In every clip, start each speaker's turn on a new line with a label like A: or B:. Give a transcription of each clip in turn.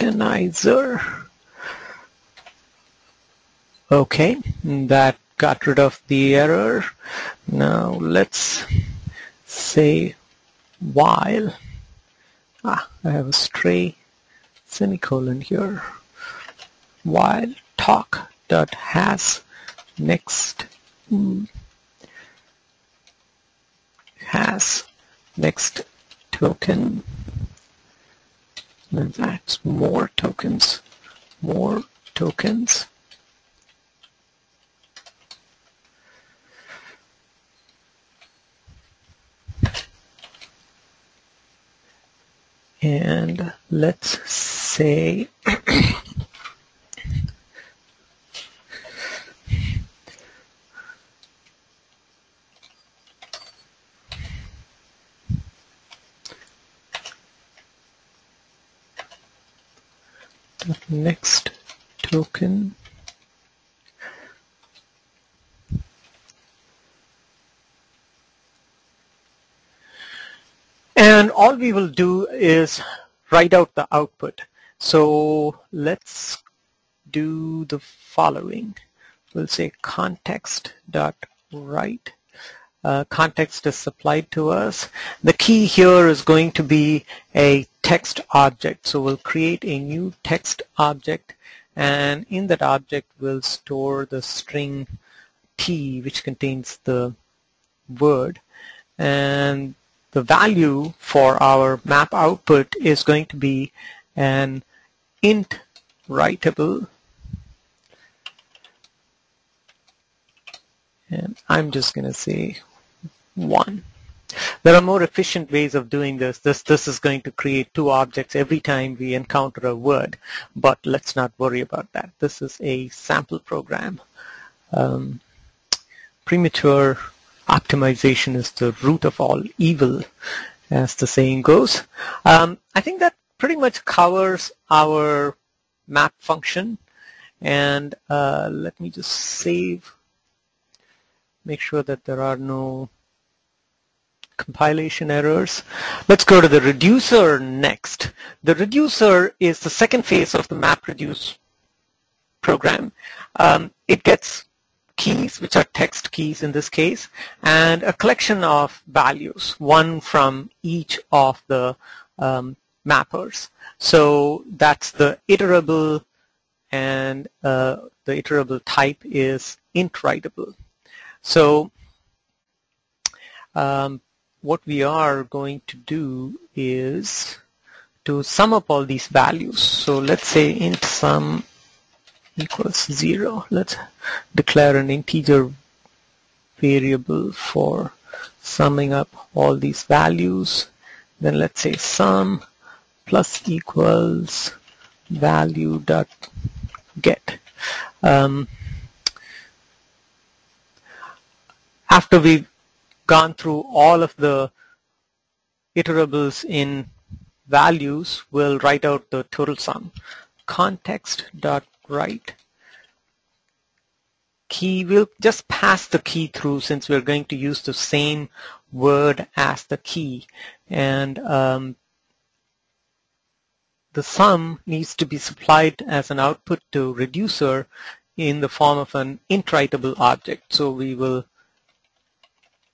A: tokenizer. Okay, that got rid of the error. Now let's say while, I have a stray semicolon here, while talk.has next has next token, and that's more tokens. And let's say next token and all we will do is write out the output. So let's do the following. We'll say context.write. Context is supplied to us. The key here is going to be a text object. So we'll create a new text object, and in that object we'll store the string T, which contains the word, and the value for our map output is going to be an int writable, and I'm just going to say 1. There are more efficient ways of doing this. This is going to create 2 objects every time we encounter a word, but let's not worry about that. This is a sample program. Premature optimization is the root of all evil, as the saying goes. I think that pretty much covers our map function, and let me just save, make sure that there are no compilation errors. Let's go to the reducer next. The reducer is the second phase of the MapReduce program. It gets keys, which are text keys in this case, and a collection of values, one from each of the mappers. So that's the iterable, and the iterable type is int writable. So what we are going to do is to sum up all these values. So let's say int sum equals 0. Let's declare an integer variable for summing up all these values. Then let's say sum plus equals value dot get. After we've gone through all of the iterables in values, we'll write out the total sum. Context.write key, we'll just pass the key through since we're going to use the same word as the key, and the sum needs to be supplied as an output to reducer in the form of an int writable object. So we will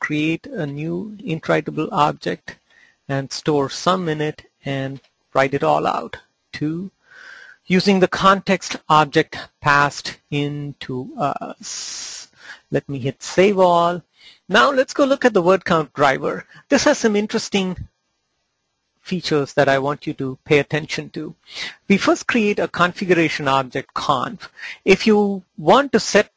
A: create a new int writable object and store sum in it and write it all out using the context object passed into us. Let me hit save all. Now let's go look at the word count driver. This has some interesting features that I want you to pay attention to. We first create a configuration object conf. If you want to set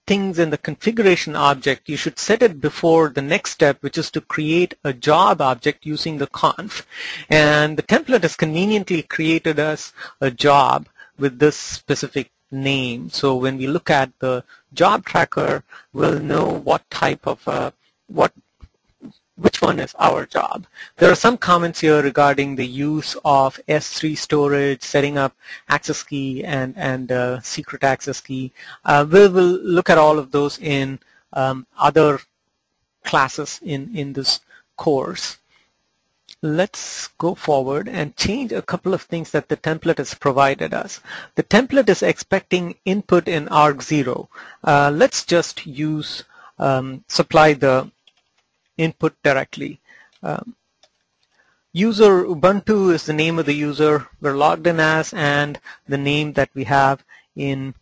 A: things in the configuration object, you should set it before the next step, which is to create a job object using the conf. And the template has conveniently created us a job with this specific name. So when we look at the job tracker, we'll know what type of which one is our job. There are some comments here regarding the use of S3 storage, setting up access key and secret access key. We'll look at all of those in other classes in this course. let's go forward and change a couple of things that the template has provided us. The template is expecting input in arg0. Let's just use supply the input directly. User Ubuntu is the name of the user we're logged in as, and the name that we have in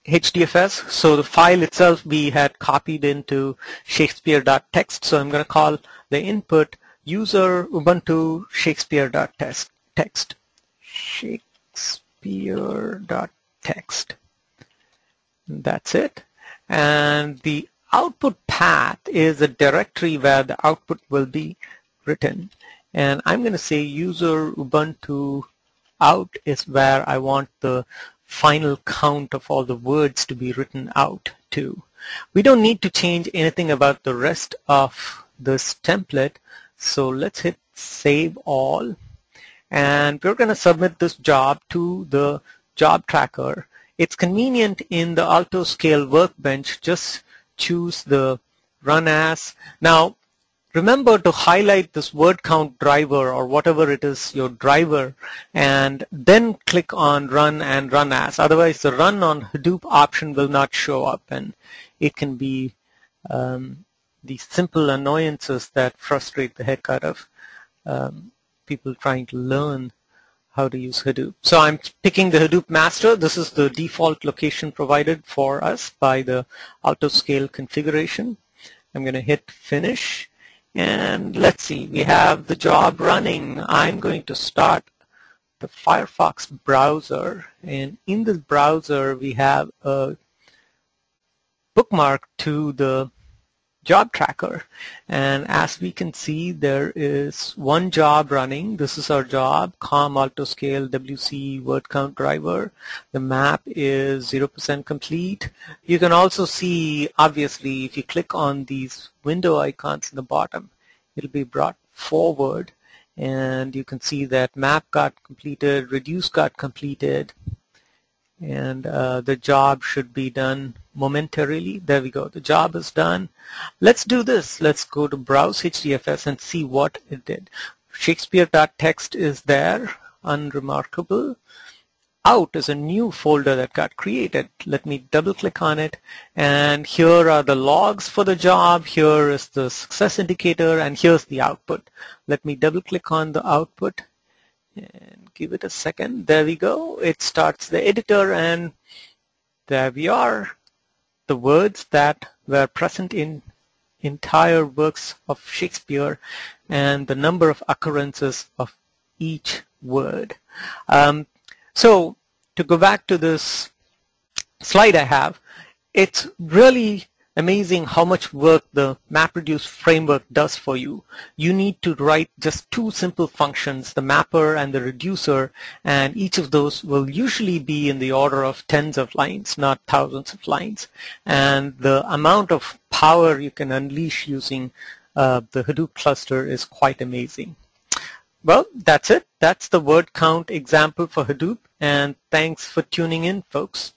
A: HDFS. So the file itself we had copied into Shakespeare.txt. So I'm going to call the input user Ubuntu Shakespeare.txt. Shakespeare.txt. That's it. And the output path is a directory where the output will be written. And I'm going to say user Ubuntu out is where I want the final count of all the words to be written out to. We don't need to change anything about the rest of this template, so let's hit save all, and we're going to submit this job to the job tracker. It's convenient in the AutoScale workbench. Just choose the run as. Now remember to highlight this word count driver or whatever it is, your driver, and then click on run and run as. Otherwise the run on Hadoop option will not show up, and it can be these simple annoyances that frustrate the heck out of people trying to learn how to use Hadoop. So I'm picking the Hadoop master. This is the default location provided for us by the AutoScale configuration. I'm going to hit finish. And let's see, we have the job running. I'm going to start the Firefox browser, and in this browser we have a bookmark to the job tracker, and as we can see there is one job running. This is our job, com AutoScale WC word count driver. The map is 0% complete. You can also see, obviously, if you click on these window icons in the bottom, it'll be brought forward, and you can see that map got completed, reduce got completed, and the job should be done momentarily. There we go. The job is done. Let's do this. Let's go to browse HDFS and see what it did. Shakespeare.txt is there, unremarkable. Out is a new folder that got created. Let me double click on it, and here are the logs for the job. Here is the success indicator, and here's the output. Let me double click on the output and give it a second. There we go. It starts the editor, and there we are. The words that were present in entire works of Shakespeare and the number of occurrences of each word. So to go back to this slide I have, it's really amazing how much work the MapReduce framework does for you. You need to write just two simple functions, the mapper and the reducer, and each of those will usually be in the order of tens of lines, not thousands of lines. And the amount of power you can unleash using the Hadoop cluster is quite amazing. Well, that's it. That's the word count example for Hadoop, and thanks for tuning in, folks.